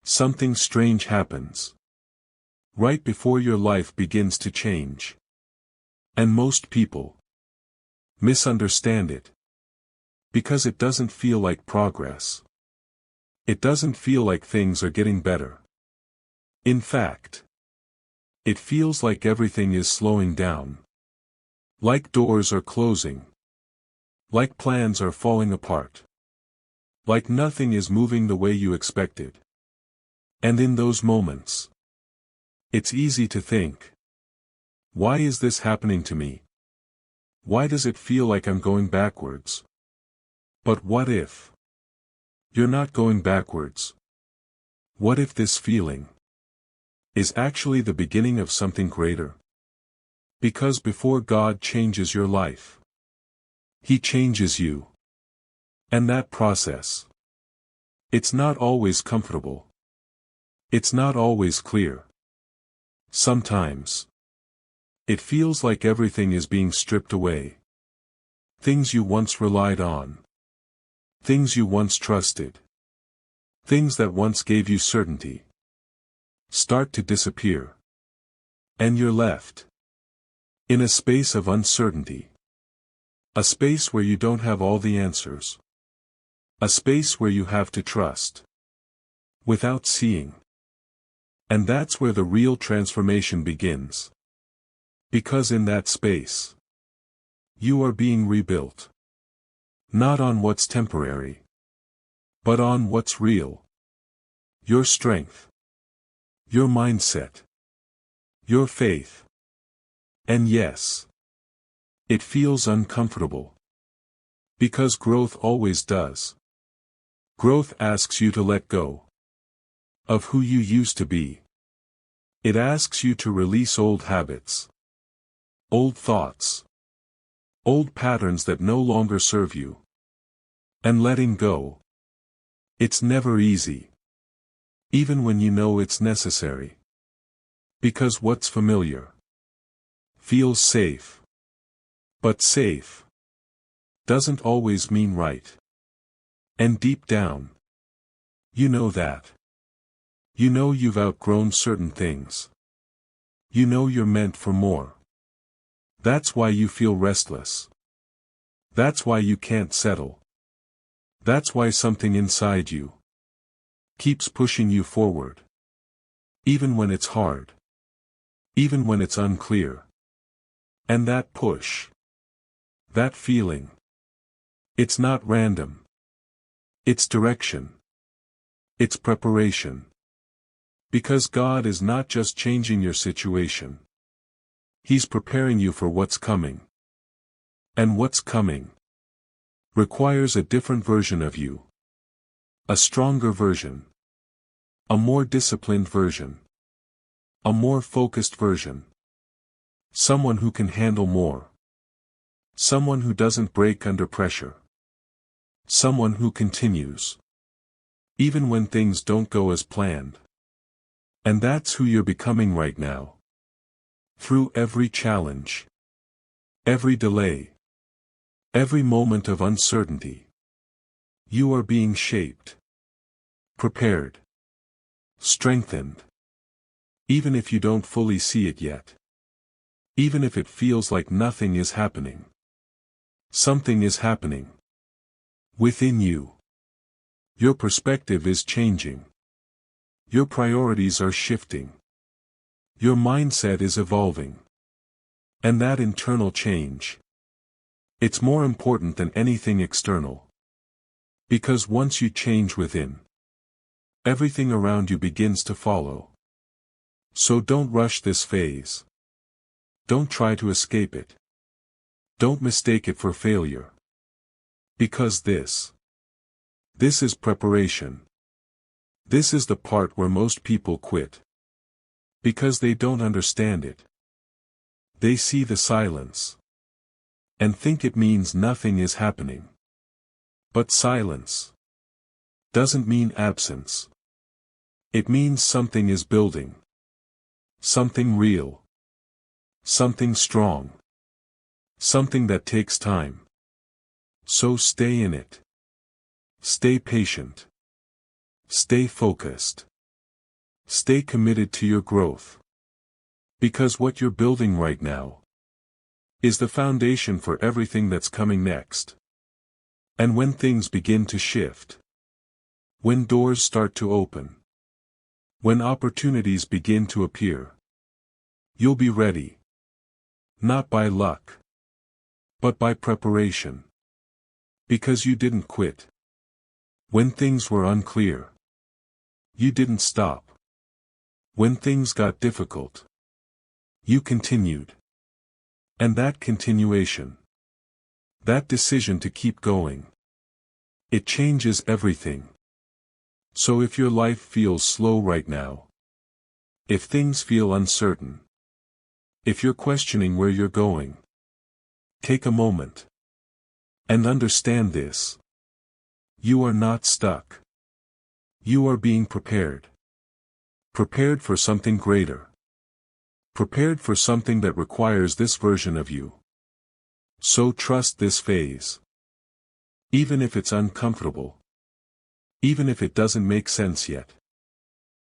something strange happens. Right before your life begins to change. And most people misunderstand it. Because it doesn't feel like progress. It doesn't feel like things are getting better. In fact, it feels like everything is slowing down. Like doors are closing. Like plans are falling apart. Like nothing is moving the way you expected. And in those moments, it's easy to think, why is this happening to me? Why does it feel like I'm going backwards? But what if you're not going backwards? What if this feeling is actually the beginning of something greater? Because before God changes your life, He changes you. And that process, it's not always comfortable. It's not always clear. Sometimes, it feels like everything is being stripped away. Things you once relied on. Things you once trusted. Things that once gave you certainty start to disappear. And you're left in a space of uncertainty. A space where you don't have all the answers. A space where you have to trust without seeing. And that's where the real transformation begins. Because in that space, you are being rebuilt. Not on what's temporary, but on what's real. Your strength, your mindset, your faith. And yes, it feels uncomfortable. Because growth always does. Growth asks you to let go of who you used to be. It asks you to release old habits, old thoughts, old patterns that no longer serve you. And letting go, it's never easy. Even when you know it's necessary. Because what's familiar feels safe. But safe doesn't always mean right. And deep down, you know that. You know you've outgrown certain things. You know you're meant for more. That's why you feel restless. That's why you can't settle. That's why something inside you keeps pushing you forward. Even when it's hard. Even when it's unclear. And that push, that feeling, it's not random. It's direction. It's preparation. Because God is not just changing your situation. He's preparing you for what's coming. And what's coming requires a different version of you. A stronger version. A more disciplined version. A more focused version. Someone who can handle more. Someone who doesn't break under pressure. Someone who continues. Even when things don't go as planned. And that's who you're becoming right now. Through every challenge. Every delay. Every moment of uncertainty. You are being shaped. Prepared. Strengthened. Even if you don't fully see it yet. Even if it feels like nothing is happening. Something is happening. Within you. Your perspective is changing. Your priorities are shifting. Your mindset is evolving. And that internal change, it's more important than anything external. Because once you change within, everything around you begins to follow. So don't rush this phase. Don't try to escape it. Don't mistake it for failure. Because this is preparation. This is the part where most people quit. Because they don't understand it. They see the silence. And think it means nothing is happening. But silence doesn't mean absence. It means something is building. Something real. Something strong. Something that takes time. So stay in it. Stay patient. Stay focused. Stay committed to your growth. Because what you're building right now is the foundation for everything that's coming next. And when things begin to shift, when doors start to open, when opportunities begin to appear, you'll be ready. Not by luck, but by preparation. Because you didn't quit. When things were unclear, you didn't stop. When things got difficult, you continued. And that continuation, that decision to keep going, it changes everything. So if your life feels slow right now, if things feel uncertain, if you're questioning where you're going, take a moment and understand this. You are not stuck. You are being prepared. Prepared for something greater. Prepared for something that requires this version of you. So trust this phase. Even if it's uncomfortable. Even if it doesn't make sense yet.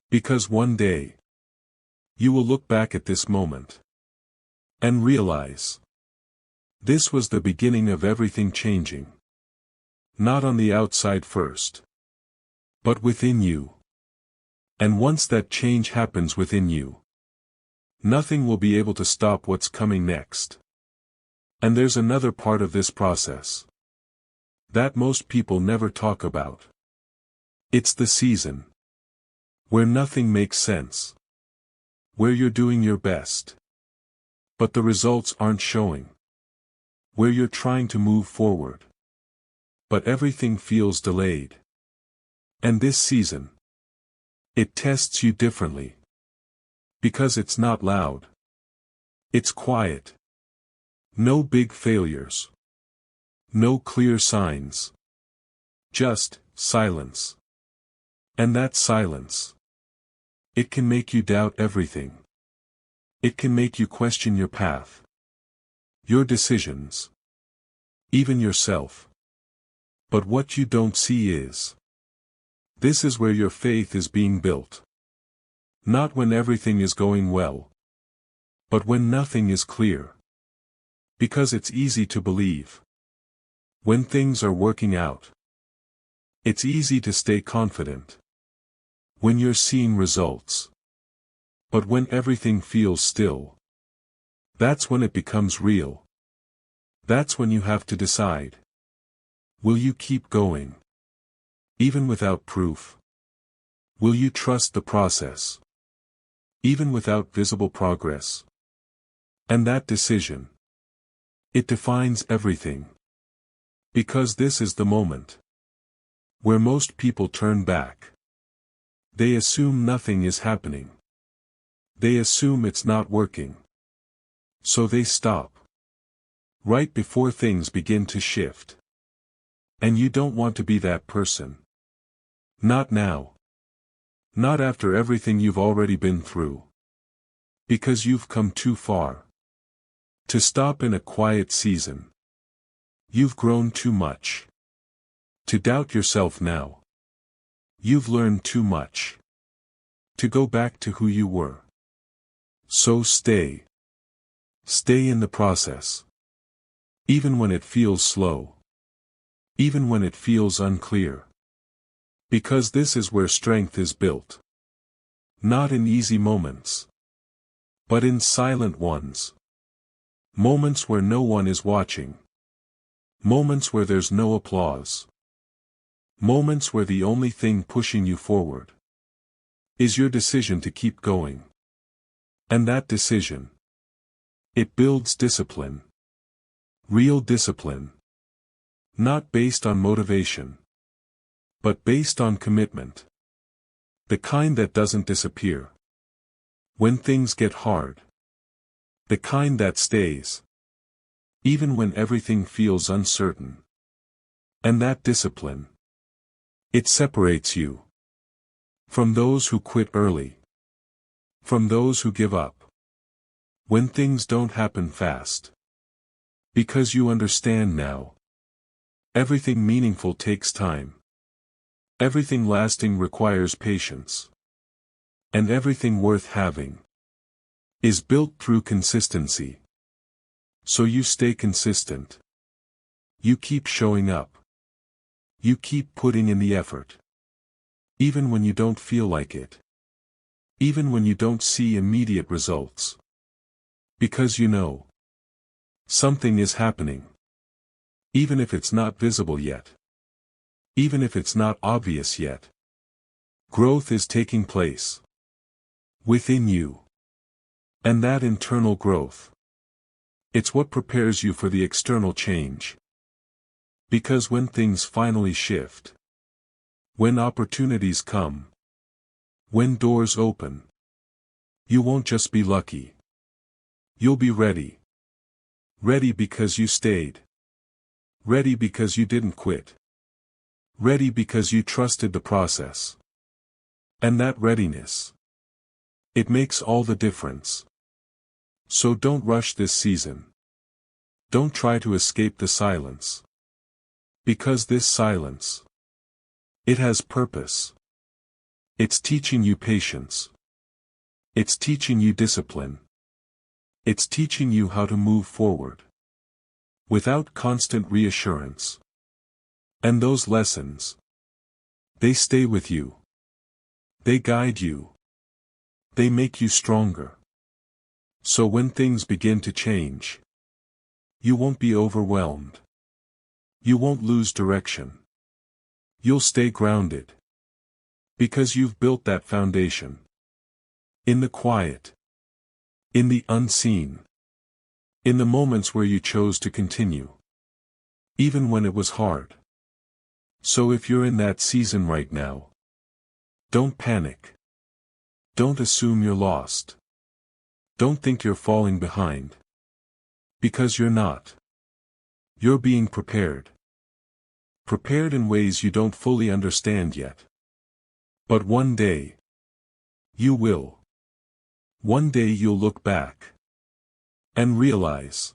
Because one day, you will look back at this moment and realize this was the beginning of everything changing. Not on the outside first, but within you. And once that change happens within you, nothing will be able to stop what's coming next. And there's another part of this process that most people never talk about. It's the season where nothing makes sense, where you're doing your best, but the results aren't showing, where you're trying to move forward, but everything feels delayed. And this season, it tests you differently. Because it's not loud. It's quiet. No big failures. No clear signs. Just silence. And that silence, it can make you doubt everything. It can make you question your path, your decisions, even yourself. But what you don't see is, this is where your faith is being built. Not when everything is going well, but when nothing is clear. Because it's easy to believe. When things are working out, it's easy to stay confident. When you're seeing results. But when everything feels still, that's when it becomes real. That's when you have to decide. Will you keep going? Even without proof? Will you trust the process? Even without visible progress? And that decision, it defines everything. Because this is the moment where most people turn back. They assume nothing is happening. They assume it's not working. So they stop. Right before things begin to shift. And you don't want to be that person. Not now. Not after everything you've already been through. Because you've come too far to stop in a quiet season. You've grown too much to doubt yourself now. You've learned too much to go back to who you were. So stay. Stay in the process. Even when it feels slow. Even when it feels unclear. Because this is where strength is built. Not in easy moments, but in silent ones. Moments where no one is watching. Moments where there's no applause. Moments where the only thing pushing you forward is your decision to keep going. And that decision, it builds discipline. Real discipline. Not based on motivation, but based on commitment. The kind that doesn't disappear when things get hard. The kind that stays even when everything feels uncertain. And that discipline, it separates you from those who quit early, from those who give up when things don't happen fast. Because you understand now, everything meaningful takes time. Everything lasting requires patience. And everything worth having is built through consistency. So you stay consistent. You keep showing up. You keep putting in the effort. Even when you don't feel like it. Even when you don't see immediate results. Because you know something is happening. Even if it's not visible yet. Even if it's not obvious yet. Growth is taking place within you. And that internal growth, it's what prepares you for the external change. Because when things finally shift, when opportunities come, when doors open, you won't just be lucky. You'll be ready. Ready because you stayed. Ready because you didn't quit. Ready because you trusted the process. And that readiness, it makes all the difference. So don't rush this season. Don't try to escape the silence. Because this silence, it has purpose. It's teaching you patience. It's teaching you discipline. It's teaching you how to move forward. Without constant reassurance. And those lessons, they stay with you. They guide you. They make you stronger. So when things begin to change, you won't be overwhelmed. You won't lose direction. You'll stay grounded. Because you've built that foundation. In the quiet. In the unseen. In the moments where you chose to continue. Even when it was hard. So if you're in that season right now, don't panic. Don't assume you're lost. Don't think you're falling behind. Because you're not. You're being prepared. Prepared in ways you don't fully understand yet. But one day, you will. One day you'll look back. And realize.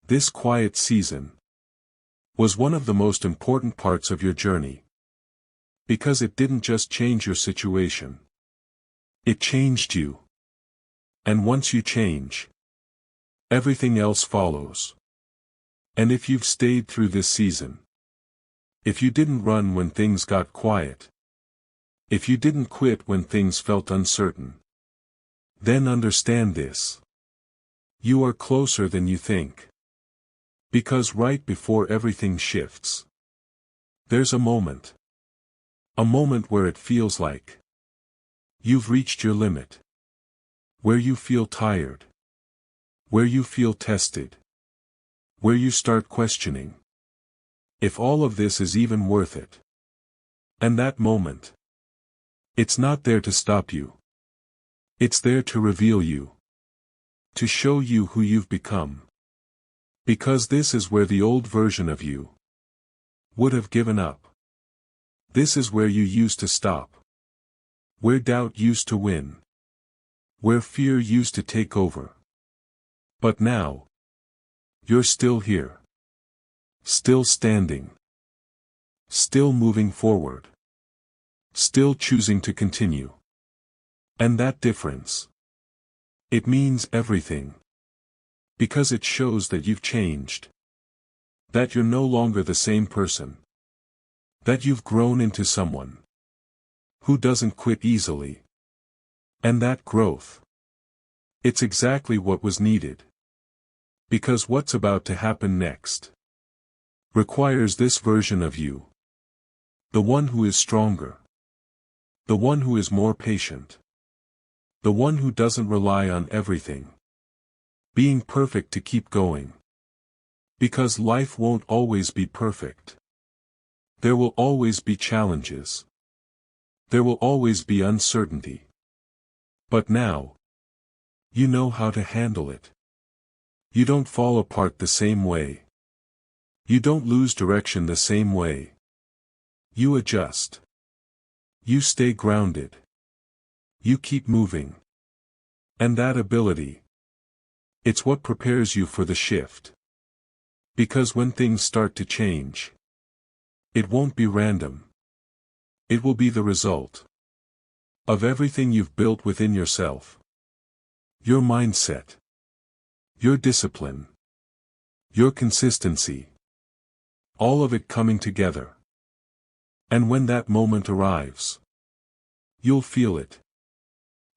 This quiet season was one of the most important parts of your journey. Because it didn't just change your situation. It changed you. And once you change, everything else follows. And if you've stayed through this season, if you didn't run when things got quiet, if you didn't quit when things felt uncertain, then understand this. You are closer than you think. Because right before everything shifts, there's a moment. A moment where it feels like you've reached your limit. Where you feel tired. Where you feel tested. Where you start questioning if all of this is even worth it. And that moment, it's not there to stop you. It's there to reveal you. To show you who you've become. Because this is where the old version of you would have given up. This is where you used to stop. Where doubt used to win. Where fear used to take over. But now, you're still here. Still standing. Still moving forward. Still choosing to continue. And that difference, it means everything. Because it shows that you've changed. That you're no longer the same person. That you've grown into someone who doesn't quit easily. And that growth, it's exactly what was needed. Because what's about to happen next requires this version of you. The one who is stronger. The one who is more patient. The one who doesn't rely on everything being perfect to keep going. Because life won't always be perfect. There will always be challenges. There will always be uncertainty. But now, you know how to handle it. You don't fall apart the same way. You don't lose direction the same way. You adjust. You stay grounded. You keep moving. And that ability, it's what prepares you for the shift. Because when things start to change, it won't be random. It will be the result of everything you've built within yourself. Your mindset. Your discipline. Your consistency. All of it coming together. And when that moment arrives, you'll feel it.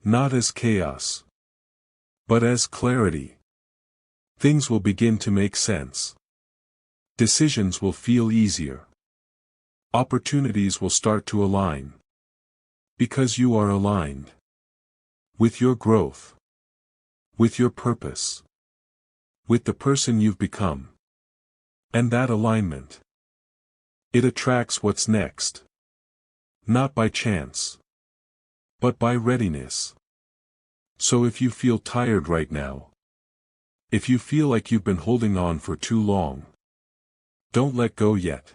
Not as chaos, but as clarity. Things will begin to make sense. Decisions will feel easier. Opportunities will start to align. Because you are aligned. With your growth. With your purpose. With the person you've become. And that alignment. It attracts what's next. Not by chance. But by readiness. So if you feel tired right now. If you feel like you've been holding on for too long. Don't let go yet.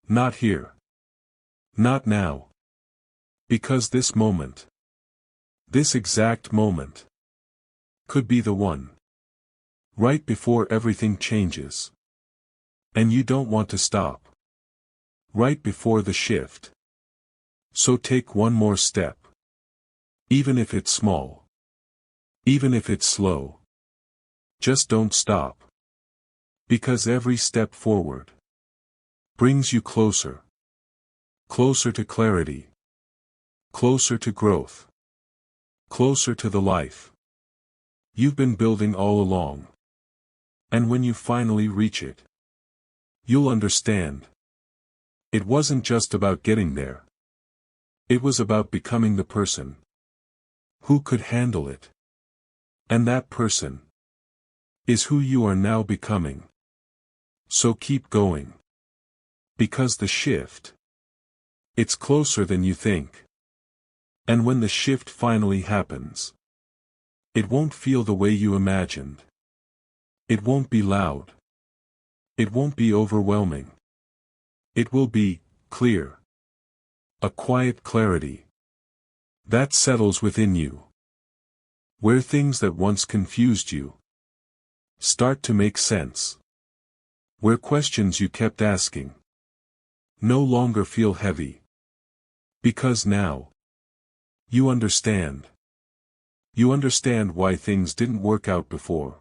Not here. Not now. Because this moment. This exact moment. Could be the one. Right before everything changes. And you don't want to stop. Right before the shift. So take one more step. Even if it's small. Even if it's slow. Just don't stop. Because every step forward brings you closer. Closer to clarity. Closer to growth. Closer to the life you've been building all along. And when you finally reach it, you'll understand. It wasn't just about getting there. It was about becoming the person who could handle it. And that person is who you are now becoming. So keep going. Because the shift, it's closer than you think. And when the shift finally happens, it won't feel the way you imagined. It won't be loud. It won't be overwhelming. It will be clear. A quiet clarity that settles within you. Where things that once confused you start to make sense. Where questions you kept asking no longer feel heavy. Because now you understand. You understand why things didn't work out before.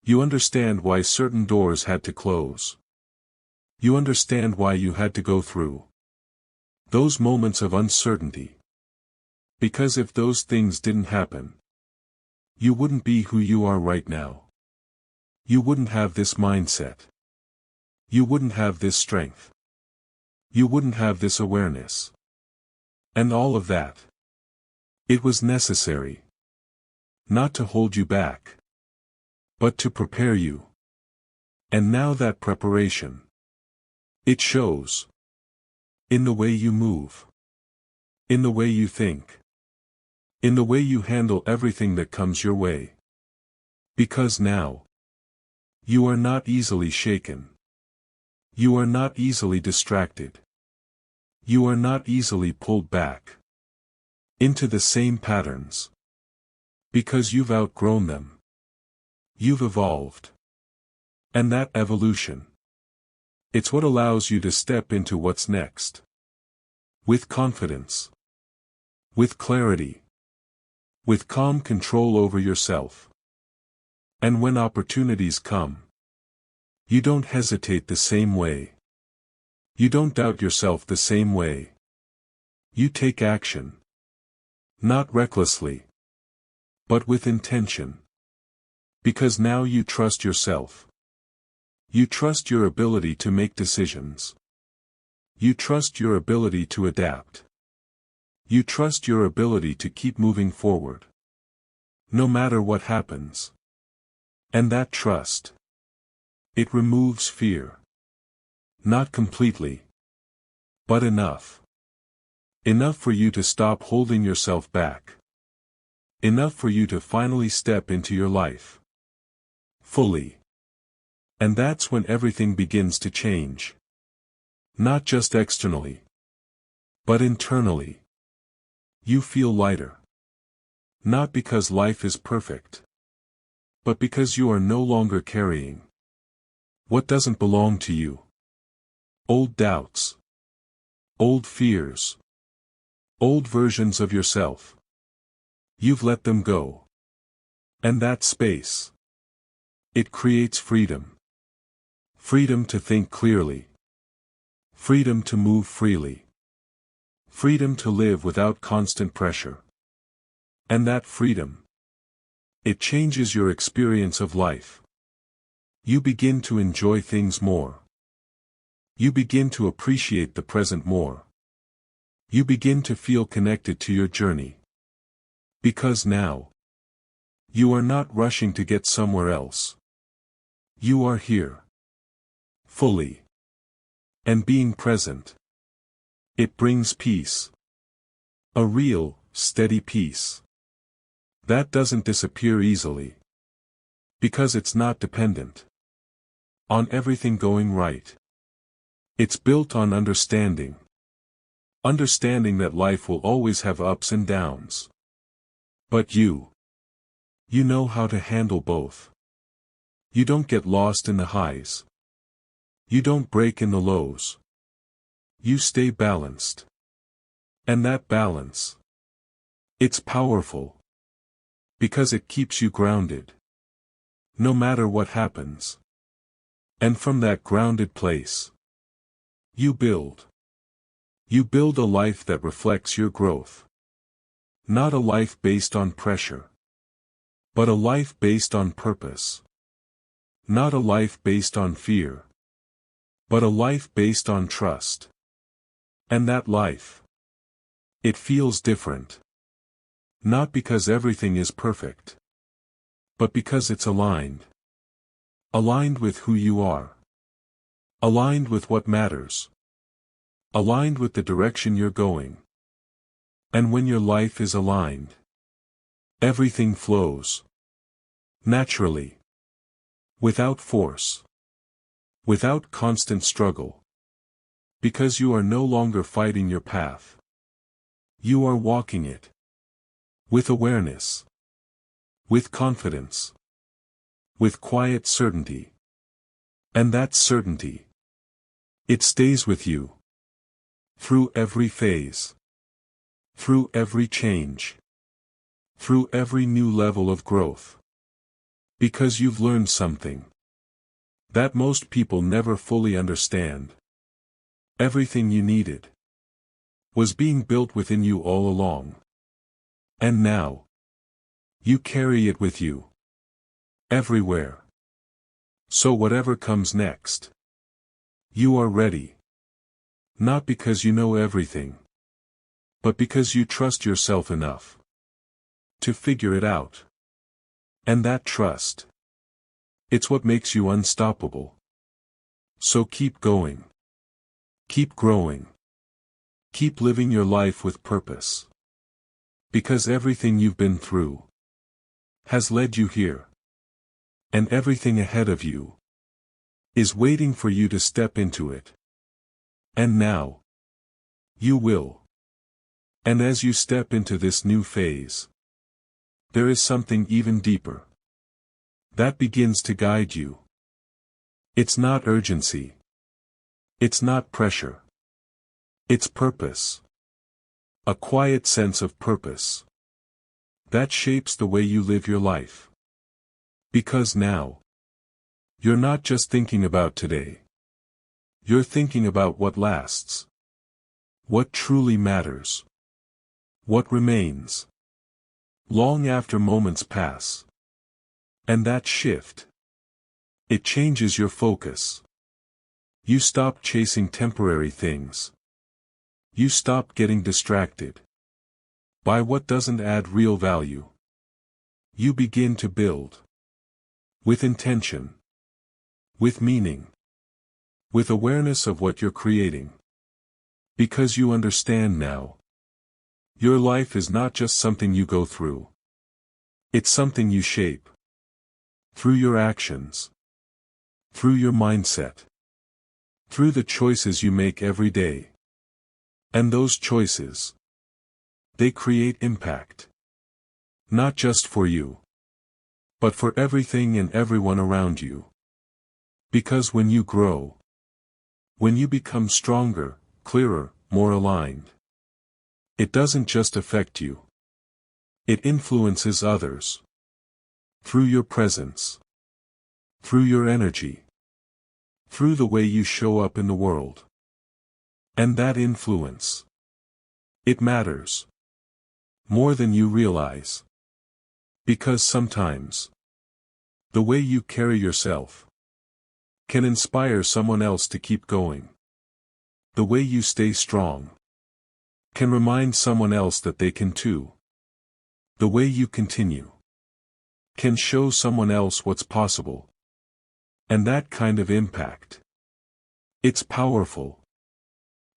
You understand why certain doors had to close. You understand why you had to go through those moments of uncertainty. Because if those things didn't happen, you wouldn't be who you are right now. You wouldn't have this mindset. You wouldn't have this strength. You wouldn't have this awareness. And all of that. It was necessary. Not to hold you back. But to prepare you. And now that preparation. It shows. In the way you move. In the way you think. In the way you handle everything that comes your way. Because now. You are not easily shaken. You are not easily distracted. You are not easily pulled back into the same patterns. Because you've outgrown them. You've evolved. And that evolution. It's what allows you to step into what's next. With confidence. With clarity. With calm control over yourself. And when opportunities come, you don't hesitate the same way. You don't doubt yourself the same way. You take action. Not recklessly. But with intention. Because now you trust yourself. You trust your ability to make decisions. You trust your ability to adapt. You trust your ability to keep moving forward. No matter what happens. And that trust. It removes fear. Not completely. But enough. Enough for you to stop holding yourself back. Enough for you to finally step into your life. Fully. And that's when everything begins to change. Not just externally. But internally. You feel lighter. Not because life is perfect. But because you are no longer carrying what doesn't belong to you. Old doubts. Old fears. Old versions of yourself. You've let them go. And that space. It creates freedom. Freedom to think clearly. Freedom to move freely. Freedom to live without constant pressure. And that freedom. It changes your experience of life. You begin to enjoy things more. You begin to appreciate the present more. You begin to feel connected to your journey. Because now, you are not rushing to get somewhere else. You are here. Fully. And being present. It brings peace. A real, steady peace. That doesn't disappear easily. Because it's not dependent on everything going right. It's built on understanding. Understanding that life will always have ups and downs. But you know how to handle both. You don't get lost in the highs. You don't break in the lows. You stay balanced. And that balance, it's powerful. Because it keeps you grounded. No matter what happens. And from that grounded place, you build. You build a life that reflects your growth. Not a life based on pressure. But a life based on purpose. Not a life based on fear. But a life based on trust. And that life, it feels different. Not because everything is perfect. But because it's aligned. Aligned with who you are. Aligned with what matters. Aligned with the direction you're going. And when your life is aligned, everything flows. Naturally. Without force. Without constant struggle. Because you are no longer fighting your path. You are walking it. With awareness. With confidence. With quiet certainty. And that certainty, it stays with you. Through every phase. Through every change. Through every new level of growth. Because you've learned something that most people never fully understand. Everything you needed was being built within you all along. And now, you carry it with you. Everywhere. So whatever comes next, you are ready. Not because you know everything, but because you trust yourself enough to figure it out. And that trust, it's what makes you unstoppable. So keep going. Keep growing. Keep living your life with purpose. Because everything you've been through has led you here. And everything ahead of you is waiting for you to step into it. And now, you will. And as you step into this new phase, there is something even deeper that begins to guide you. It's not urgency. It's not pressure. It's purpose. A quiet sense of purpose that shapes the way you live your life. Because now, you're not just thinking about today. You're thinking about what lasts. What truly matters. What remains. Long after moments pass. And that shift, it changes your focus. You stop chasing temporary things. You stop getting distracted by what doesn't add real value. You begin to build. With intention. With meaning. With awareness of what you're creating. Because you understand now. Your life is not just something you go through. It's something you shape. Through your actions. Through your mindset. Through the choices you make every day. And those choices, they create impact. Not just for you, but for everything and everyone around you. Because when you grow, when you become stronger, clearer, more aligned, It doesn't just affect you. It influences others. Through your presence. Through your energy. Through the way you show up in the world. And that influence. It matters. More than you realize. Because sometimes, the way you carry yourself can inspire someone else to keep going. The way you stay strong can remind someone else that they can too. The way you continue can show someone else what's possible. And that kind of impact. It's powerful.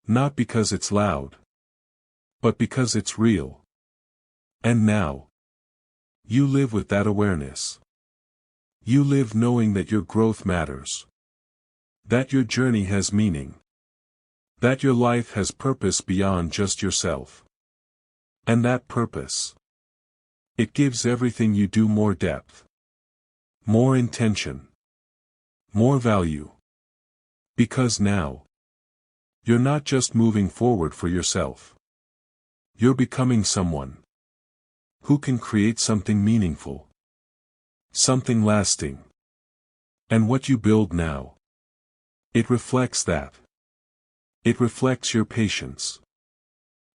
Not because it's loud, but because it's real. And now, you live with that awareness. You live knowing that your growth matters. That your journey has meaning. That your life has purpose beyond just yourself. And that purpose, it gives everything you do more depth. More intention. More value. Because now, you're not just moving forward for yourself. You're becoming someone who can create something meaningful. Something lasting. And what you build now, it reflects that. It reflects your patience.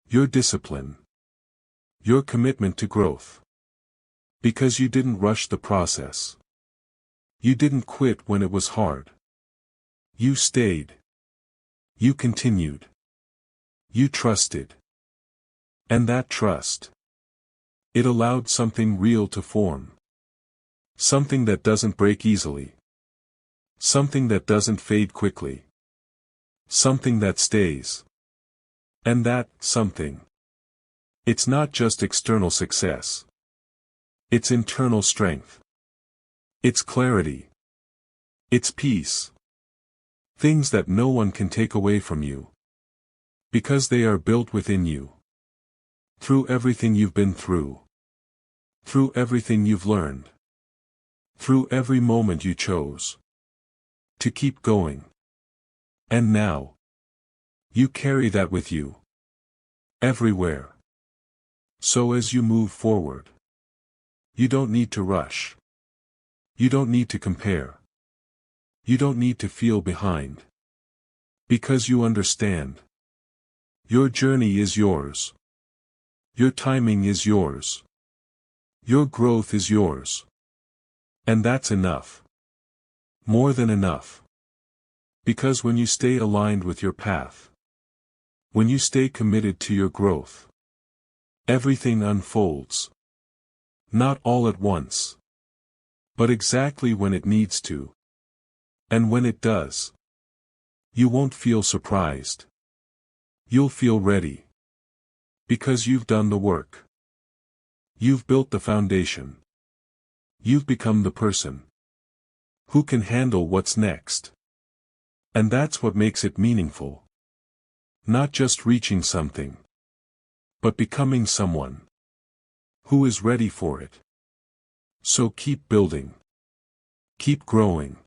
Your discipline. Your commitment to growth. Because you didn't rush the process. You didn't quit when it was hard. You stayed. You continued. You trusted. And that trust, it allowed something real to form. Something that doesn't break easily. Something that doesn't fade quickly. Something that stays. And that something, it's not just external success. It's internal strength. It's clarity. It's peace. Things that no one can take away from you. Because they are built within you. Through everything you've been through. Through everything you've learned. Through every moment you chose to keep going. And now, you carry that with you. Everywhere. So as you move forward, you don't need to rush. You don't need to compare. You don't need to feel behind. Because you understand. Your journey is yours. Your timing is yours. Your growth is yours. And that's enough. More than enough. Because when you stay aligned with your path, when you stay committed to your growth, everything unfolds. Not all at once. But exactly when it needs to. And when it does, you won't feel surprised. You'll feel ready. Because you've done the work. You've built the foundation. You've become the person who can handle what's next. And that's what makes it meaningful. Not just reaching something, but becoming someone who is ready for it. So keep building. Keep growing.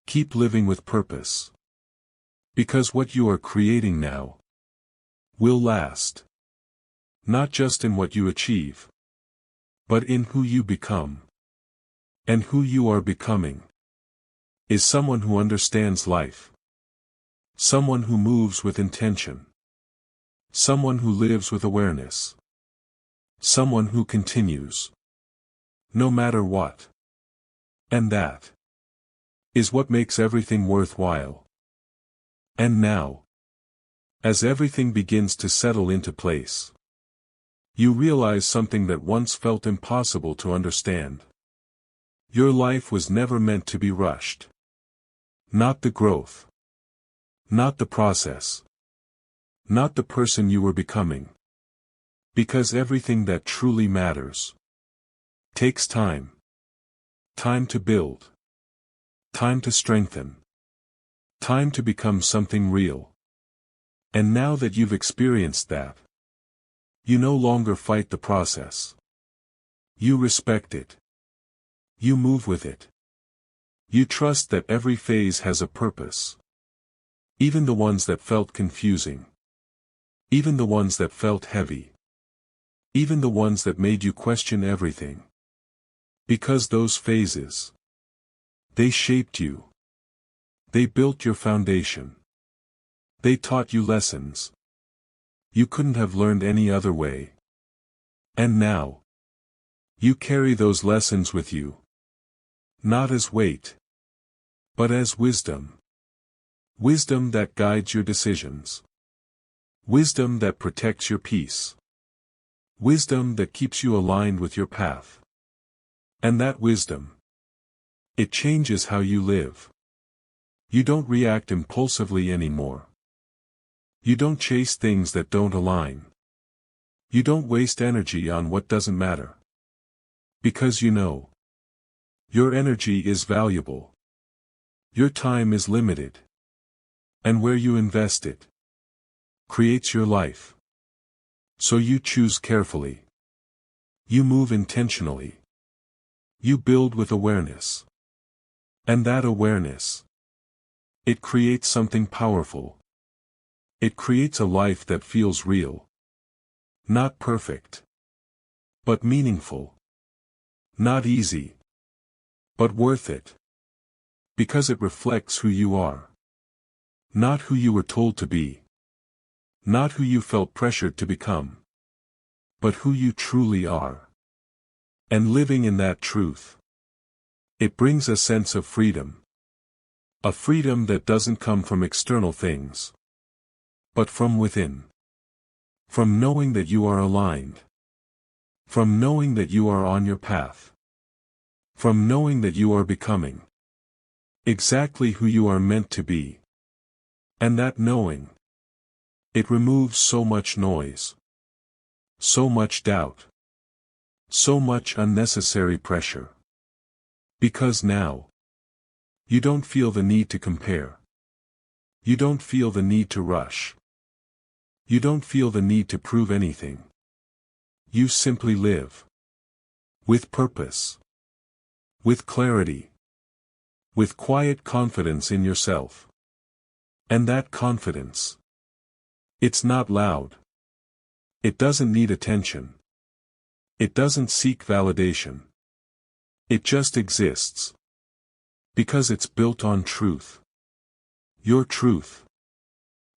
Keep living with purpose. Because what you are creating now will last. Not just in what you achieve, but in who you become. And who you are becoming is someone who understands life. Someone who moves with intention. Someone who lives with awareness. Someone who continues. No matter what. And that is what makes everything worthwhile. And now, as everything begins to settle into place, you realize something that once felt impossible to understand. Your life was never meant to be rushed. Not the growth. Not the process. Not the person you were becoming. Because everything that truly matters takes time. Time to build. Time to strengthen. Time to become something real. And now that you've experienced that, you no longer fight the process. You respect it. You move with it. You trust that every phase has a purpose. Even the ones that felt confusing. Even the ones that felt heavy. Even the ones that made you question everything. Because those phases, they shaped you. They built your foundation. They taught you lessons you couldn't have learned any other way. And now, you carry those lessons with you. Not as weight, but as wisdom. Wisdom that guides your decisions. Wisdom that protects your peace. Wisdom that keeps you aligned with your path. And that wisdom, it changes how you live. You don't react impulsively anymore. You don't chase things that don't align. You don't waste energy on what doesn't matter. Because you know, your energy is valuable. Your time is limited. And where you invest it creates your life. So you choose carefully. You move intentionally. You build with awareness. And that awareness, it creates something powerful. It creates a life that feels real. Not perfect. But meaningful. Not easy. But worth it. Because it reflects who you are. Not who you were told to be. Not who you felt pressured to become. But who you truly are. And living in that truth, it brings a sense of freedom. A freedom that doesn't come from external things, but from within. From knowing that you are aligned. From knowing that you are on your path. From knowing that you are becoming exactly who you are meant to be. And that knowing, it removes so much noise. So much doubt. So much unnecessary pressure. Because now, you don't feel the need to compare. You don't feel the need to rush. You don't feel the need to prove anything. You simply live. With purpose. With clarity. With quiet confidence in yourself. And that confidence, it's not loud. It doesn't need attention. It doesn't seek validation. It just exists. Because it's built on truth. Your truth.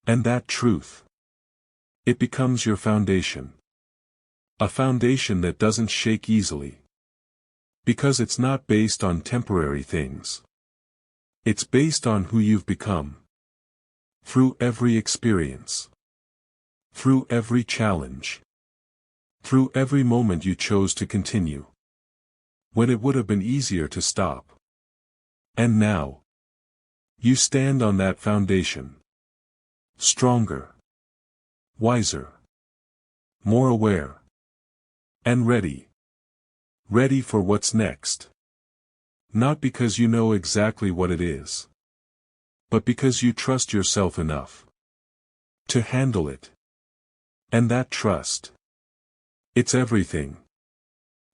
And that truth, it becomes your foundation. A foundation that doesn't shake easily. Because it's not based on temporary things. It's based on who you've become. Through every experience. Through every challenge. Through every moment you chose to continue. When it would have been easier to stop. And now, you stand on that foundation. Stronger. Wiser. More aware. And ready. Ready for what's next. Not because you know exactly what it is. But because you trust yourself enough to handle it. And that trust, it's everything.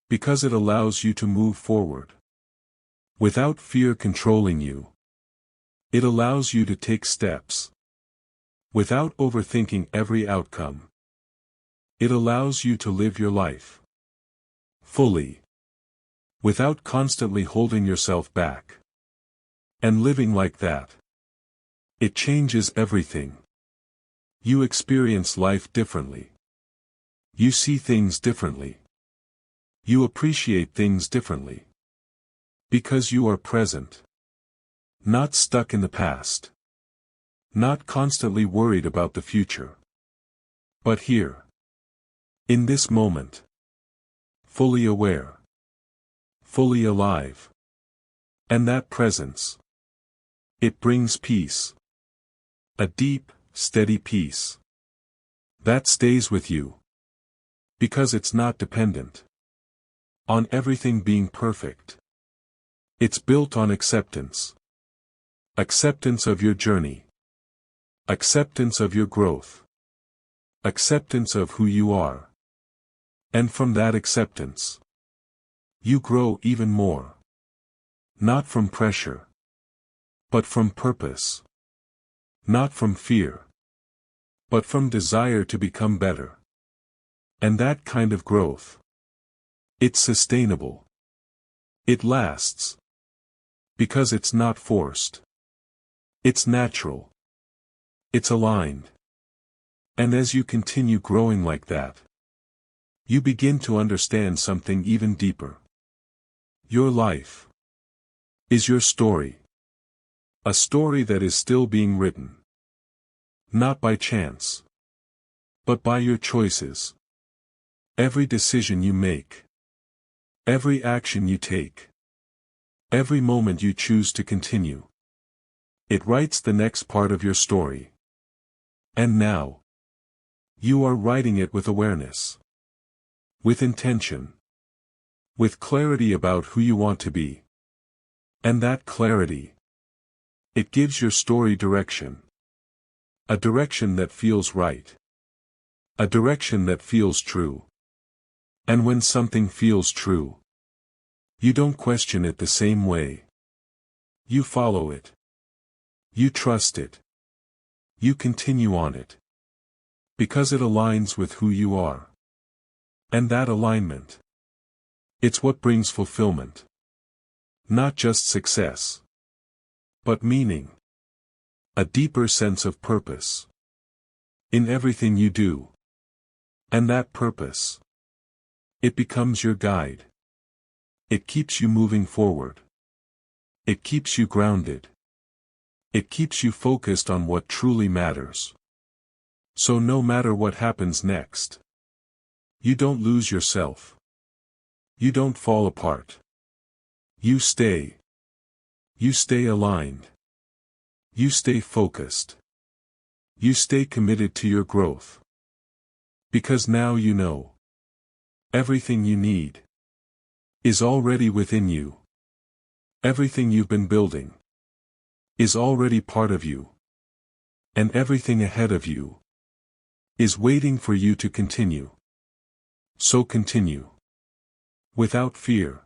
Because it allows you to move forward. Without fear controlling you. It allows you to take steps. Without overthinking every outcome. It allows you to live your life. Fully. Without constantly holding yourself back. And living like that. It changes everything. You experience life differently. You see things differently. You appreciate things differently. Because you are present. Not stuck in the past. Not constantly worried about the future. But here. In this moment. Fully aware. Fully alive. And that presence. It brings peace. A deep, steady peace. That stays with you. Because it's not dependent on everything being perfect. It's built on acceptance. Acceptance of your journey. Acceptance of your growth. Acceptance of who you are. And from that acceptance, you grow even more. Not from pressure. But from purpose. Not from fear. but from desire to become better. And that kind of growth, it's sustainable. It lasts. Because it's not forced. It's natural. It's aligned. And as you continue growing like that, you begin to understand something even deeper. Your life is your story. A story that is still being written. Not by chance, but by your choices. Every decision you make. Every action you take. Every moment you choose to continue. It writes the next part of your story. And now, you are writing it with awareness. With intention. With clarity about who you want to be. And that clarity, it gives your story direction. A direction that feels right. A direction that feels true. And when something feels true, you don't question it the same way. You follow it. You trust it. You continue on it. Because it aligns with who you are. And that alignment, it's what brings fulfillment. Not just success, but meaning. A deeper sense of purpose. In everything you do. And that purpose, it becomes your guide. It keeps you moving forward. It keeps you grounded. It keeps you focused on what truly matters. So no matter what happens next, you don't lose yourself. You don't fall apart. You stay. You stay aligned. You stay focused. You stay committed to your growth. Because now you know. Everything you need is already within you. Everything you've been building is already part of you. And everything ahead of you is waiting for you to continue. So continue. Without fear.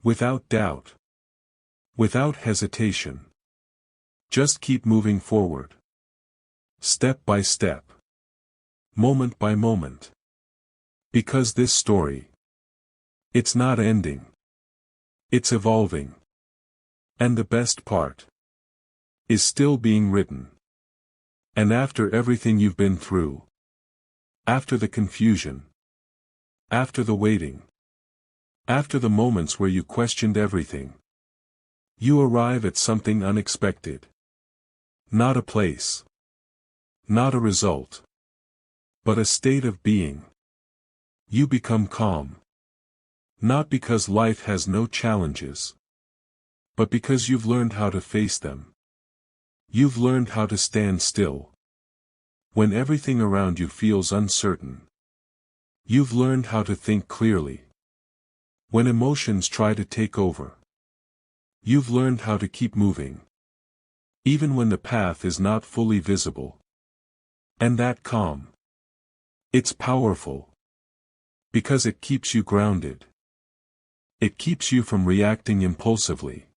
Without doubt. Without hesitation. Just keep moving forward. Step by step. Moment by moment. Because this story, it's not ending. It's evolving. And the best part is still being written. And after everything you've been through, after the confusion, after the waiting, after the moments where you questioned everything, you arrive at something unexpected. Not a place. Not a result. But a state of being. You become calm. Not because life has no challenges, but because you've learned how to face them. You've learned how to stand still. When everything around you feels uncertain. You've learned how to think clearly. When emotions try to take over. You've learned how to keep moving. Even when the path is not fully visible. And that calm, it's powerful. Because it keeps you grounded. It keeps you from reacting impulsively.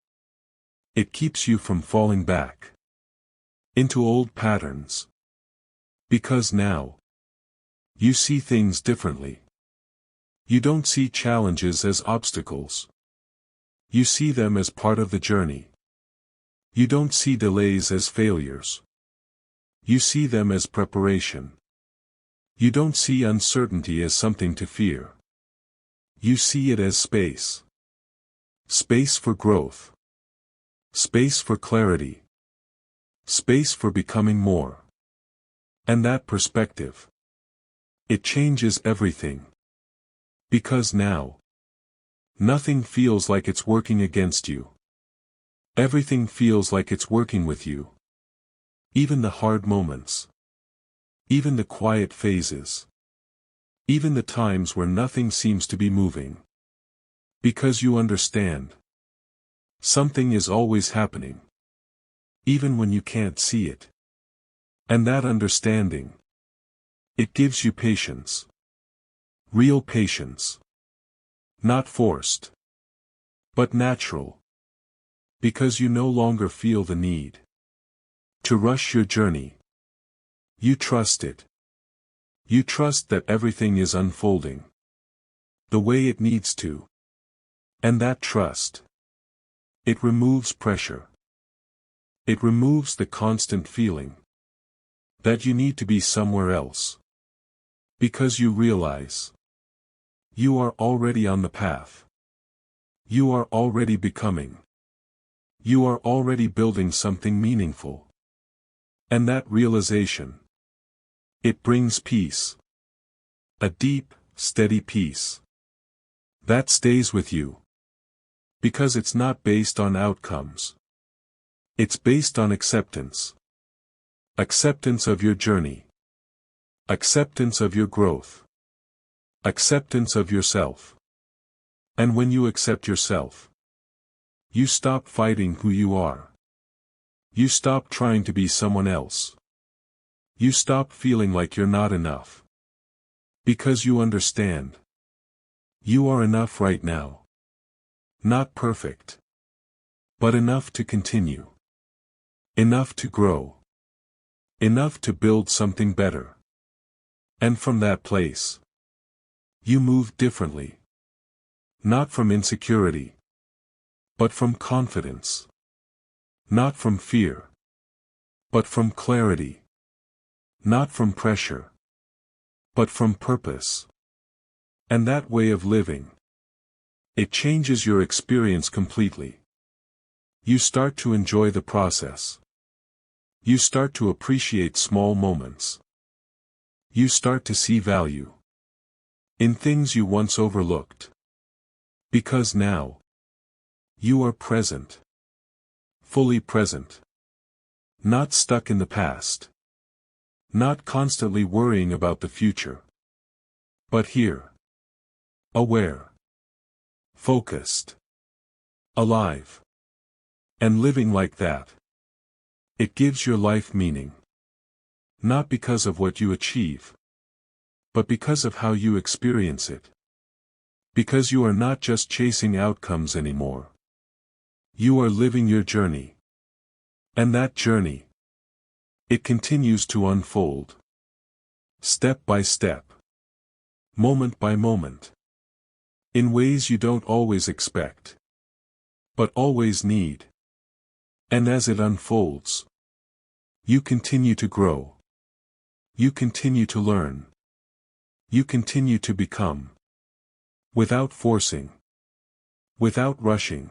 It keeps you from falling back into old patterns. Because now, you see things differently. You don't see challenges as obstacles. You see them as part of the journey. You don't see delays as failures. You see them as preparation. You don't see uncertainty as something to fear. You see it as space. Space for growth. Space for clarity. Space for becoming more. And that perspective, it changes everything. Because now, nothing feels like it's working against you. Everything feels like it's working with you. Even the hard moments. Even the quiet phases. Even the times where nothing seems to be moving. Because you understand. Something is always happening. Even when you can't see it. And that understanding, it gives you patience. Real patience. Not forced. But natural. Because you no longer feel the need to rush your journey. You trust it. You trust that everything is unfolding the way it needs to. And that trust, it removes pressure. It removes the constant feeling that you need to be somewhere else. Because you realize you are already on the path. You are already becoming. You are already building something meaningful. And that realization, it brings peace. A deep, steady peace that stays with you. Because it's not based on outcomes. It's based on acceptance. Acceptance of your journey. Acceptance of your growth. Acceptance of yourself. And when you accept yourself, you stop fighting who you are. You stop trying to be someone else. You stop feeling like you're not enough. Because you understand. You are enough right now. Not perfect. But enough to continue. Enough to grow. Enough to build something better. And from that place, you move differently. Not from insecurity. But from confidence. Not from fear. But from clarity. Not from pressure. But from purpose. And that way of living, it changes your experience completely. You start to enjoy the process. You start to appreciate small moments. You start to see value in things you once overlooked. Because now, you are present. Fully present. Not stuck in the past. Not constantly worrying about the future. But here. Aware. Focused. Alive. And living like that. It gives your life meaning. Not because of what you achieve. But because of how you experience it. Because you are not just chasing outcomes anymore. You are living your journey. And that journey, it continues to unfold. Step by step. Moment by moment. In ways you don't always expect. But always need. And as it unfolds, you continue to grow. You continue to learn. You continue to become. Without forcing. Without rushing.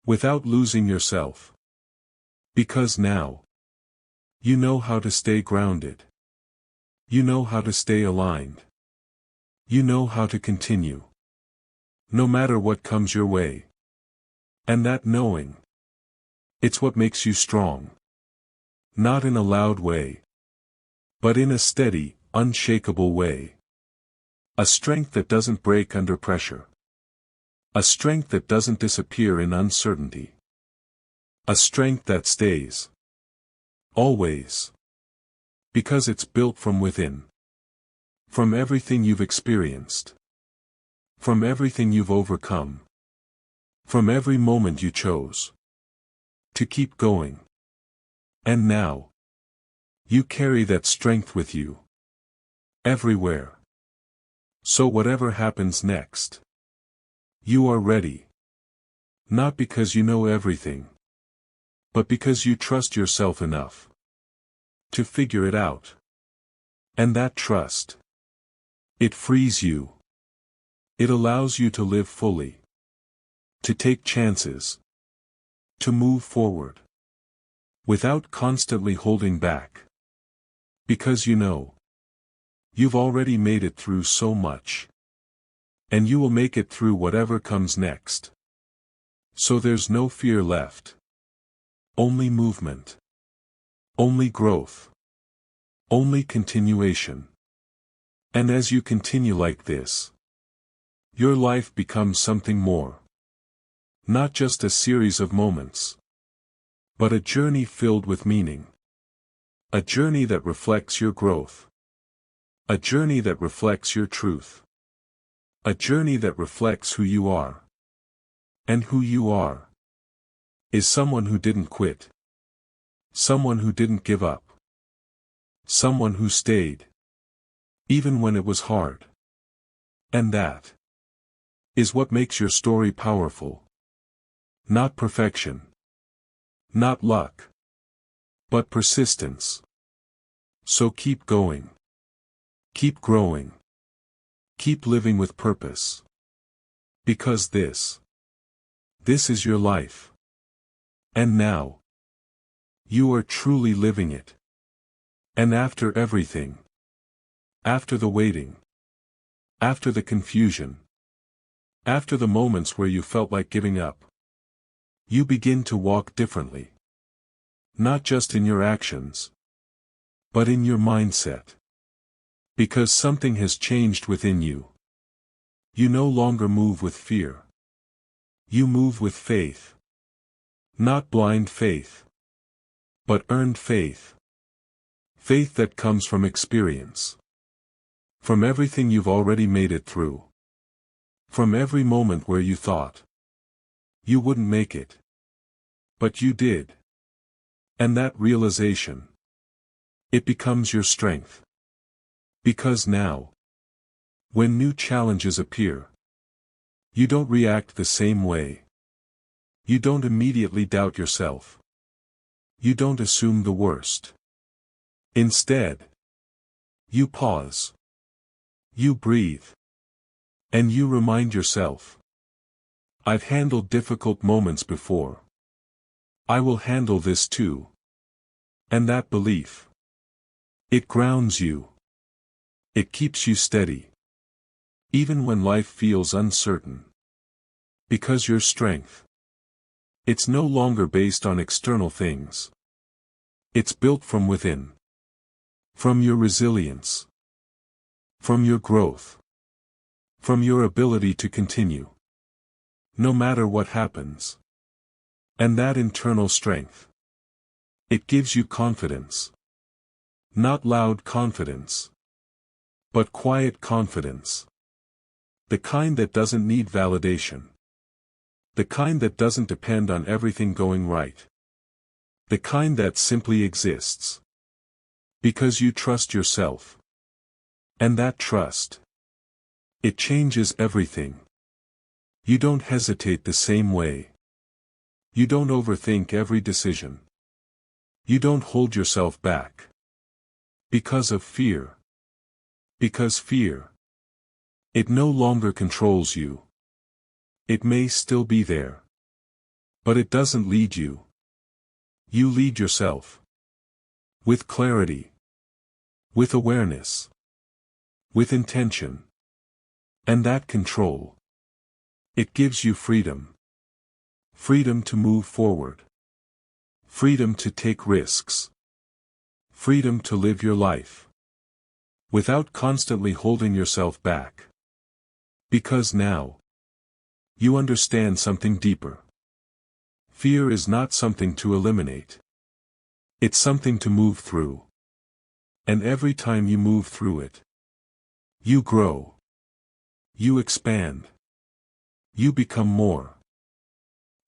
Without losing yourself. Because now, you know how to stay grounded. You know how to stay aligned. You know how to continue. No matter what comes your way. And that knowing, it's what makes you strong. Not in a loud way. But in a steady, unshakable way. A strength that doesn't break under pressure. A strength that doesn't disappear in uncertainty. A strength that stays. Always. Because it's built from within. From everything you've experienced. From everything you've overcome. From every moment you chose to keep going. And now, you carry that strength with you. Everywhere. So whatever happens next, you are ready. Not because you know everything, but because you trust yourself enough to figure it out. And that trust, it frees you. It allows you to live fully. To take chances. To move forward. Without constantly holding back. Because you know. You've already made it through so much. And you will make it through whatever comes next. So there's no fear left. Only movement. Only growth. Only continuation. And as you continue like this, your life becomes something more. Not just a series of moments. But a journey filled with meaning. A journey that reflects your growth. A journey that reflects your truth. A journey that reflects who you are. And who you are is someone who didn't quit. Someone who didn't give up. Someone who stayed. Even when it was hard. And that is what makes your story powerful. Not perfection. Not luck. But persistence. So keep going. Keep growing. Keep living with purpose. Because this is your life. And now, you are truly living it. And after everything, after the waiting, after the confusion, after the moments where you felt like giving up, you begin to walk differently. Not just in your actions, but in your mindset. Because something has changed within you. You no longer move with fear. You move with faith. Not blind faith, but earned faith. Faith that comes from experience. From everything you've already made it through. From every moment where you thought you wouldn't make it. But you did. And that realization, it becomes your strength. Because now, when new challenges appear, you don't react the same way. You don't immediately doubt yourself. You don't assume the worst. Instead, you pause. You breathe. And you remind yourself, I've handled difficult moments before. I will handle this too. And that belief, it grounds you. It keeps you steady. Even when life feels uncertain. Because your strength, it's no longer based on external things. It's built from within. From your resilience. From your growth. From your ability to continue. No matter what happens. And that internal strength, it gives you confidence. Not loud confidence. But quiet confidence. The kind that doesn't need validation. The kind that doesn't depend on everything going right. The kind that simply exists. Because you trust yourself. And that trust, it changes everything. You don't hesitate the same way. You don't overthink every decision. You don't hold yourself back. Because of fear. Because fear, it no longer controls you. It may still be there. But it doesn't lead you. You lead yourself. With clarity. With awareness. With intention. And that control, it gives you freedom. Freedom to move forward. Freedom to take risks. Freedom to live your life. Without constantly holding yourself back. Because now, you understand something deeper. Fear is not something to eliminate. It's something to move through. And every time you move through it, you grow. You expand. You become more.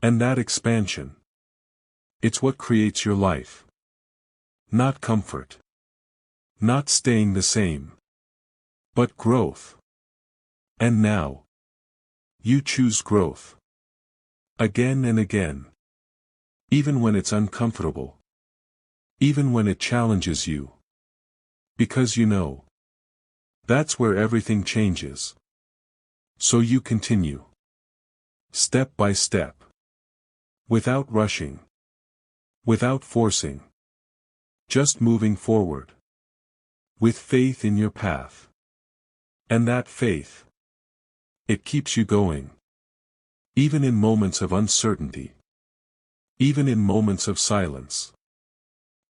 And that expansion, it's what creates your life. Not comfort. Not staying the same. But growth. And now, you choose growth. Again and again. Even when it's uncomfortable. Even when it challenges you. Because you know, that's where everything changes. So you continue. Step by step. Without rushing. Without forcing. Just moving forward. With faith in your path. And that faith, it keeps you going. Even in moments of uncertainty. Even in moments of silence.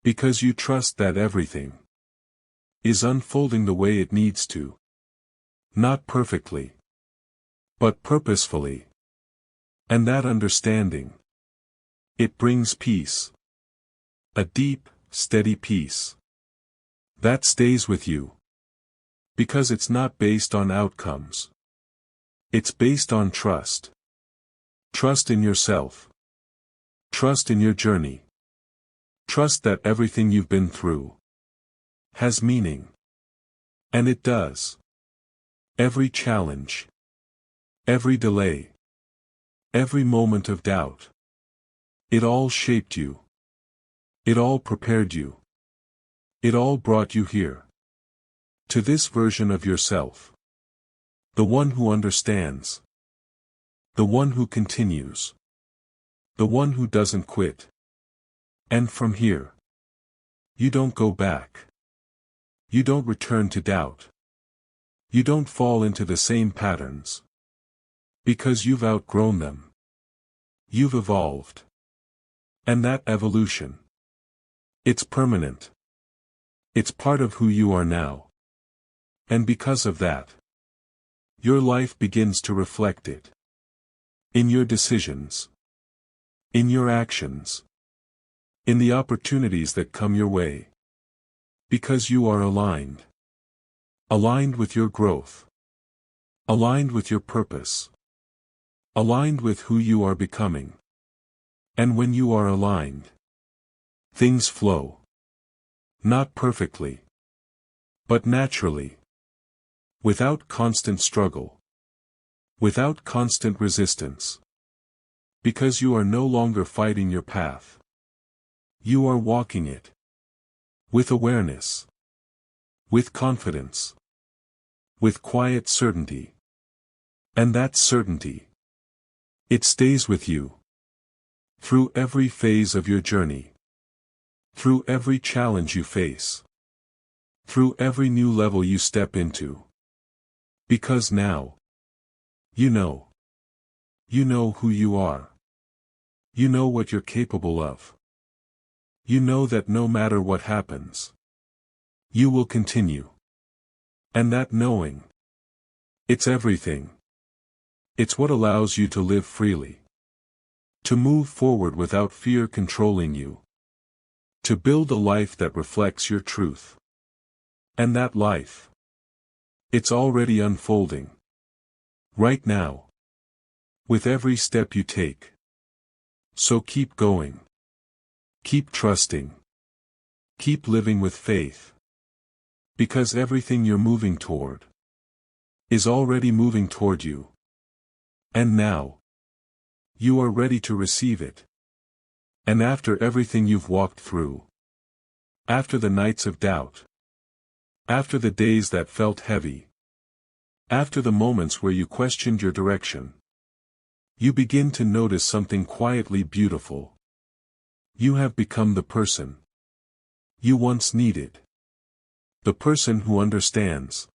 Because you trust that everything is unfolding the way it needs to. Not perfectly. But purposefully. And that understanding, it brings peace. A deep, steady peace. That stays with you. Because it's not based on outcomes. It's based on trust. Trust in yourself. Trust in your journey. Trust that everything you've been through, has meaning. And it does. Every challenge, every delay, every moment of doubt, it all shaped you. It all prepared you. It all brought you here. To this version of yourself. The one who understands. The one who continues. The one who doesn't quit. And from here, you don't go back. You don't return to doubt. You don't fall into the same patterns. Because you've outgrown them. You've evolved. And that evolution, it's permanent. It's part of who you are now. And because of that, your life begins to reflect it. In your decisions. In your actions. In the opportunities that come your way. Because you are aligned. Aligned with your growth. Aligned with your purpose. Aligned with who you are becoming. And when you are aligned, things flow. Not perfectly. But naturally. Without constant struggle. Without constant resistance. Because you are no longer fighting your path. You are walking it. With awareness. With confidence. With quiet certainty. And that certainty, it stays with you. Through every phase of your journey. Through every challenge you face. Through every new level you step into. Because now, you know. You know who you are. You know what you're capable of. You know that no matter what happens, you will continue. And that knowing, it's everything. It's what allows you to live freely. To move forward without fear controlling you. To build a life that reflects your truth. And that life, it's already unfolding. Right now. With every step you take. So keep going. Keep trusting. Keep living with faith. Because everything you're moving toward is already moving toward you. And now, you are ready to receive it. And after everything you've walked through, after the nights of doubt, after the days that felt heavy, after the moments where you questioned your direction, you begin to notice something quietly beautiful. You have become the person you once needed. The person who understands.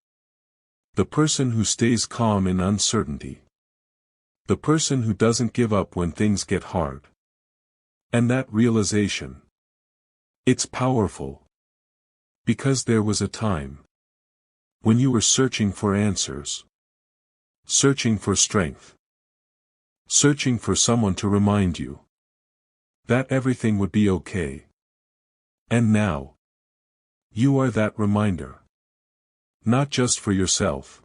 The person who stays calm in uncertainty. The person who doesn't give up when things get hard. And that realization, it's powerful. Because there was a time when you were searching for answers. Searching for strength. Searching for someone to remind you that everything would be okay. And now, you are that reminder. Not just for yourself,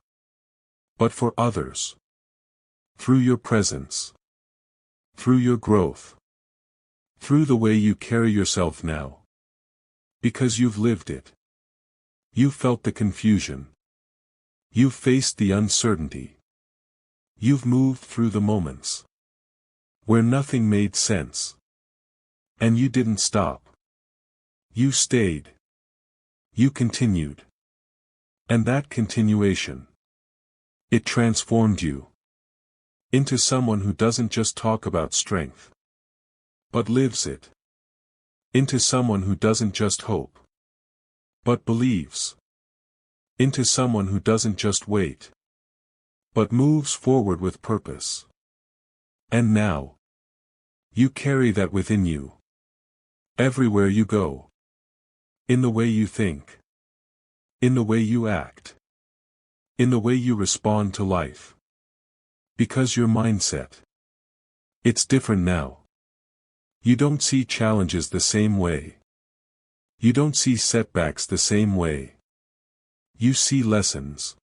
but for others. Through your presence. Through your growth. Through the way you carry yourself now. Because you've lived it. You've felt the confusion. You've faced the uncertainty. You've moved through the moments where nothing made sense. And you didn't stop. You stayed. You continued. And that continuation, it transformed you into someone who doesn't just talk about strength, but lives it. Into someone who doesn't just hope, but believes. Into someone who doesn't just wait, but moves forward with purpose. And now, you carry that within you. Everywhere you go. In the way you think. In the way you act. In the way you respond to life. Because your mindset, it's different now. You don't see challenges the same way. You don't see setbacks the same way. You see lessons.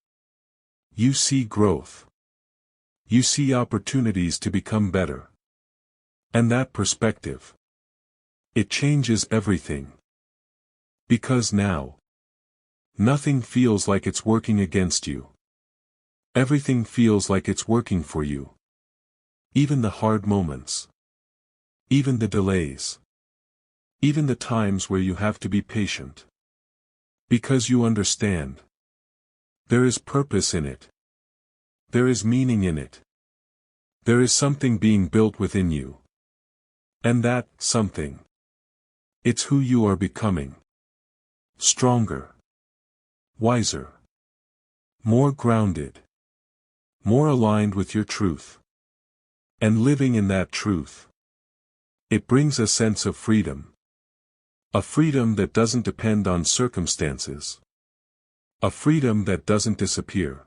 You see growth. You see opportunities to become better. And that perspective, it changes everything. Because now, Nothing feels like it's working against you. Everything feels like it's working for you. Even the hard moments. Even the delays. Even the times where you have to be patient. Because you understand. There is purpose in it. There is meaning in it. There is something being built within you. And that something. It's who you are becoming. Stronger. Wiser. More grounded. More aligned with your truth. And living in that truth. It brings a sense of freedom. A freedom that doesn't depend on circumstances. A freedom that doesn't disappear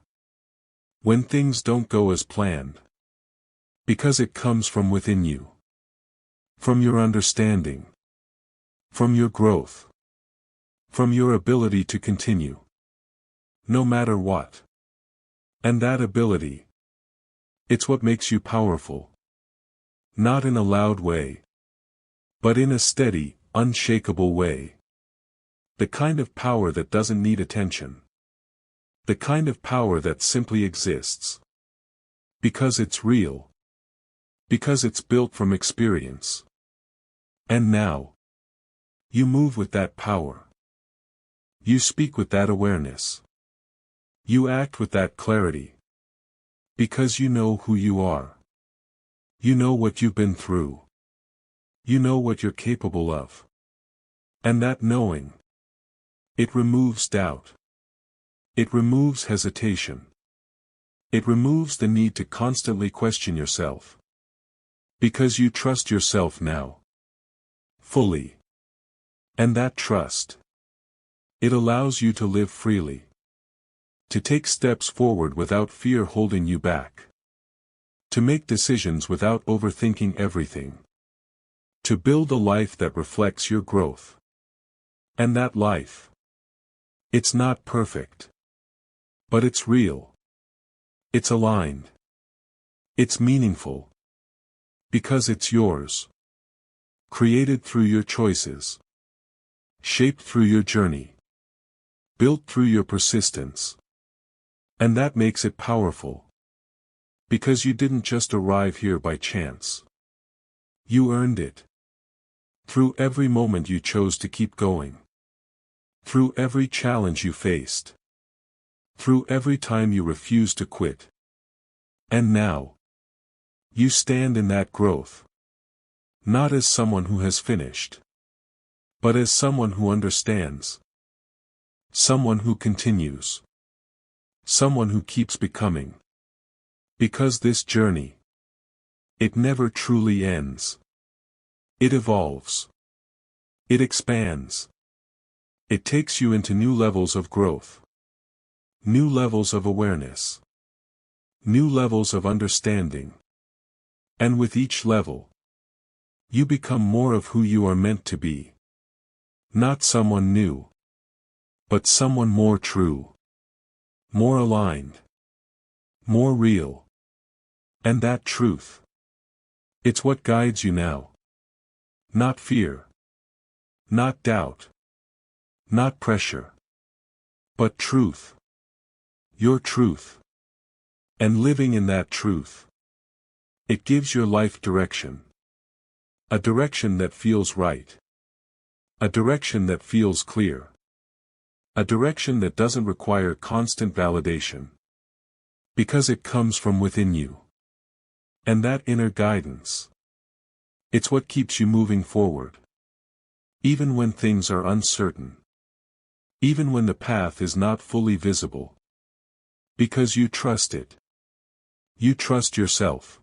when things don't go as planned. Because it comes from within you. From your understanding. From your growth. From your ability to continue. No matter what. And that ability. It's what makes you powerful. Not in a loud way. But in a steady, unshakable way. The kind of power that doesn't need attention. The kind of power that simply exists. Because it's real. Because it's built from experience. And now. You move with that power. You speak with that awareness. You act with that clarity. Because you know who you are. You know what you've been through. You know what you're capable of. And that knowing. It removes doubt. It removes hesitation. It removes the need to constantly question yourself. Because you trust yourself now. Fully. And that trust. It allows you to live freely. To take steps forward without fear holding you back. To make decisions without overthinking everything. To build a life that reflects your growth. And that life. It's not perfect. But it's real. It's aligned. It's meaningful. Because it's yours. Created through your choices. Shaped through your journey. Built through your persistence. And that makes it powerful. Because you didn't just arrive here by chance. You earned it. Through every moment you chose to keep going. Through every challenge you faced. Through every time you refused to quit. And now. You stand in that growth. Not as someone who has finished. But as someone who understands. Someone who continues. Someone who keeps becoming. Because this journey. It never truly ends. It evolves. It expands. It takes you into new levels of growth. New levels of awareness. New levels of understanding. And with each level, you become more of who you are meant to be. Not someone new. But someone more true. More aligned. More real. And that truth. It's what guides you now. Not fear. Not doubt. Not pressure. But truth. Your truth. And living in that truth. It gives your life direction. A direction that feels right. A direction that feels clear. A direction that doesn't require constant validation. Because it comes from within you. And that inner guidance. It's what keeps you moving forward. Even when things are uncertain. Even when the path is not fully visible. Because you trust it. You trust yourself.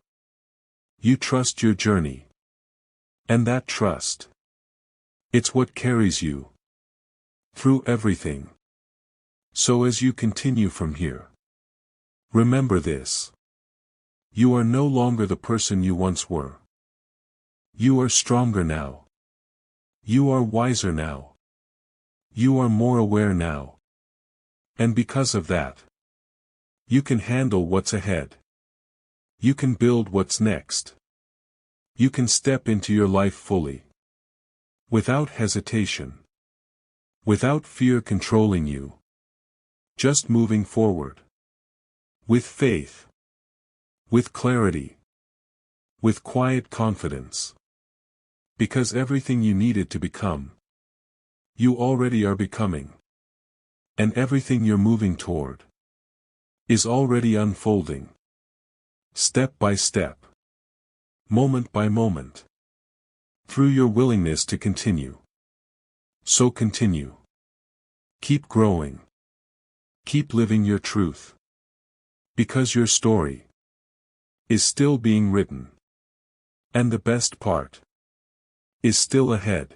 You trust your journey. And that trust. It's what carries you. Through everything. So as you continue from here. Remember this. You are no longer the person you once were. You are stronger now. You are wiser now. You are more aware now. And because of that, you can handle what's ahead. You can build what's next. You can step into your life fully. Without hesitation. Without fear controlling you. Just moving forward. With faith. With clarity. With quiet confidence. Because everything you needed to become, you already are becoming. And everything you're moving toward is already unfolding. Step by step. Moment by moment. Through your willingness to continue. So continue. Keep growing. Keep living your truth. Because your story is still being written. And the best part is still ahead.